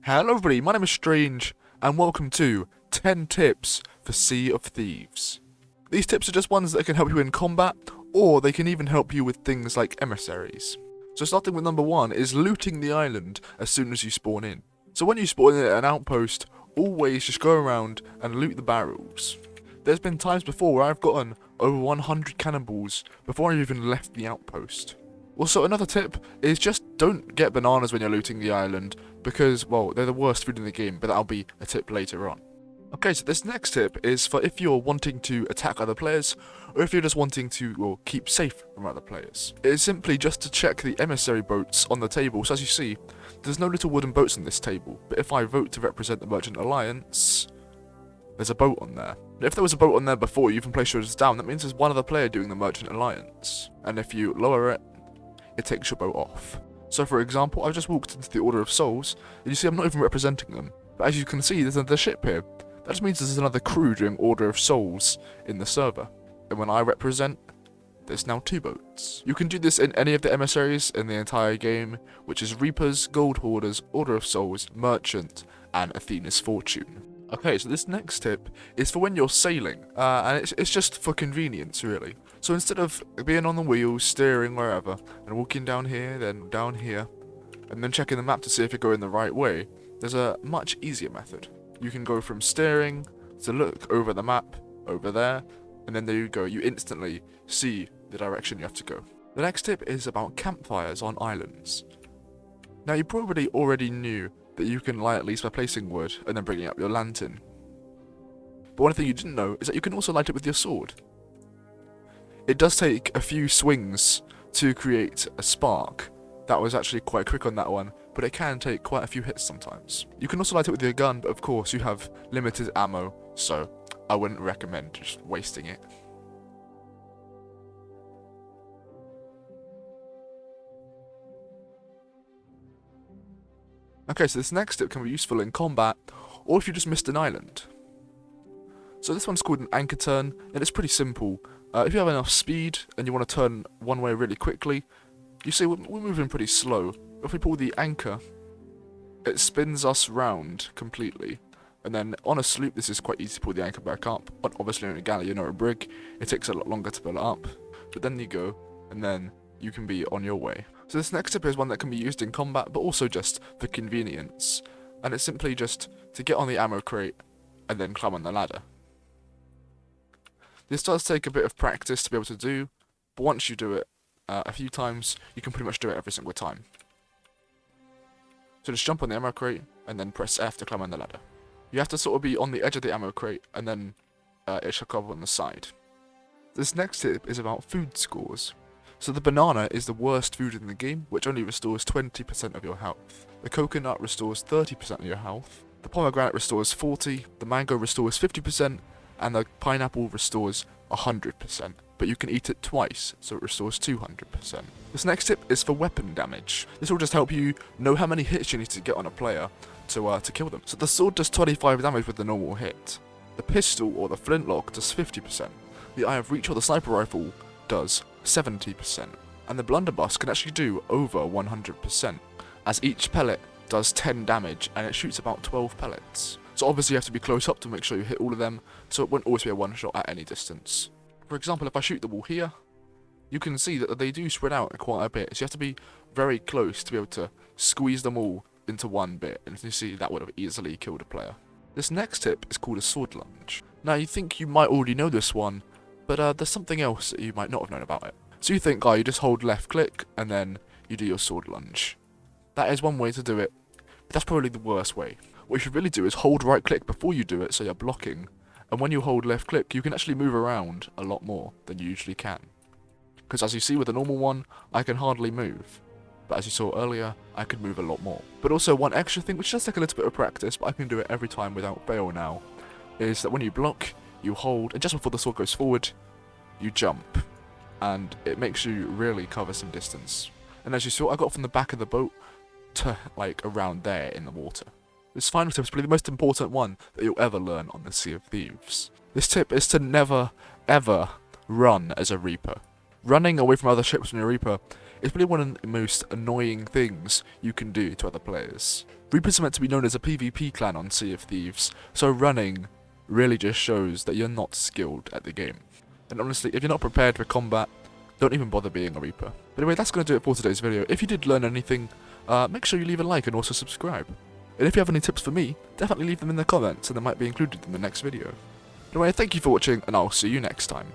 Hello everybody, my name is Strange, and welcome to 10 Tips for Sea of Thieves. These tips are just ones that can help you in combat, or they can even help you with things like emissaries. So starting with number 1 is looting the island as soon as you spawn in. So when you spawn in at an outpost, always just go around and loot the barrels. There's been times before where I've gotten over 100 cannonballs before I've even left the outpost. Also, another tip is just don't get bananas when you're looting the island, because, well, they're the worst food in the game, but that'll be a tip later on. Okay, so this next tip is for if you're wanting to attack other players, or if you're just wanting to, well, keep safe from other players. It is simply just to check the emissary boats on the table. So as you see, there's no little wooden boats on this table, but if I vote to represent the Merchant Alliance, there's a boat on there. If there was a boat on there before you even place yours down, that means there's one other player doing the Merchant Alliance. And if you lower it, it takes your boat off. So for example, I've just walked into the Order of Souls, and you see I'm not even representing them. But as you can see, there's another ship here. That just means there's another crew doing Order of Souls in the server. And when I represent, there's now 2 boats. You can do this in any of the emissaries in the entire game, which is Reapers, Gold Hoarders, Order of Souls, Merchant, and Athena's Fortune. Okay, so this next tip is for when you're sailing, and it's just for convenience, really. So instead of being on the wheels, steering wherever, and walking down here, then down here, and then checking the map to see if you're going the right way, there's a much easier method. You can go from steering to look over the map, over there, and then there you go, you instantly see the direction you have to go. The next tip is about campfires on islands. Now you probably already knew that you can light at least by placing wood and then bringing up your lantern. But one thing you didn't know is that you can also light it with your sword. It does take a few swings to create a spark. That was actually quite quick on that one, but it can take quite a few hits sometimes. You can also light it with your gun, but of course you have limited ammo, so I wouldn't recommend just wasting it. Okay, so this next tip can be useful in combat, or if you just missed an island. So this one's called an anchor turn, and it's pretty simple. If you have enough speed, and you want to turn one way really quickly, you see we're moving pretty slow. If we pull the anchor, it spins us round completely. And then on a sloop, this is quite easy to pull the anchor back up, but obviously on a galleon or a brig, it takes a lot longer to pull it up. But then you go, and then you can be on your way. So this next tip is one that can be used in combat, but also just for convenience. And it's simply just to get on the ammo crate, and then climb on the ladder. This does take a bit of practice to be able to do, but once you do it a few times, you can pretty much do it every single time. So just jump on the ammo crate, and then press F to climb on the ladder. You have to sort of be on the edge of the ammo crate, and then it should come on the side. This next tip is about food scores. So the banana is the worst food in the game, which only restores 20% of your health. The coconut restores 30% of your health. The pomegranate restores 40%, the mango restores 50%, and the pineapple restores 100%. But you can eat it twice, so it restores 200%. This next tip is for weapon damage. This will just help you know how many hits you need to get on a player to kill them. So the sword does 25 damage with the normal hit. The pistol or the flintlock does 50%. The Eye of Reach or the sniper rifle does 70%. And the blunderbuss can actually do over 100%, as each pellet does 10 damage and it shoots about 12 pellets. So obviously you have to be close up to make sure you hit all of them, so it won't always be a one shot at any distance. For example, if I shoot the wall here, you can see that they do spread out quite a bit, so you have to be very close to be able to squeeze them all into one bit, and you see that would have easily killed a player. This next tip is called a sword lunge. Now you think you might already know this one, but there's something else that you might not have known about it. So you think, oh, you just hold left click and then you do your sword lunge. That is one way to do it, but that's probably the worst way. What you should really do is hold right click before you do it, so you're blocking, and when you hold left click you can actually move around a lot more than you usually can. Because as you see with the normal one, I can hardly move, but as you saw earlier, I could move a lot more. But also one extra thing, which does take a little bit of practice, but I can do it every time without fail now, is that when you block, you hold, and just before the sword goes forward, you jump, and it makes you really cover some distance. And as you saw, I got from the back of the boat to like around there in the water. This final tip is probably the most important one that you'll ever learn on the Sea of Thieves. This tip is to never, ever run as a Reaper. Running away from other ships when you're a Reaper is probably one of the most annoying things you can do to other players. Reapers are meant to be known as a PvP clan on Sea of Thieves, so running really just shows that you're not skilled at the game. And honestly, if you're not prepared for combat, don't even bother being a Reaper. But anyway, that's going to do it for today's video. If you did learn anything, make sure you leave a like and also subscribe. And if you have any tips for me, definitely leave them in the comments and they might be included in the next video. Anyway, thank you for watching and I'll see you next time.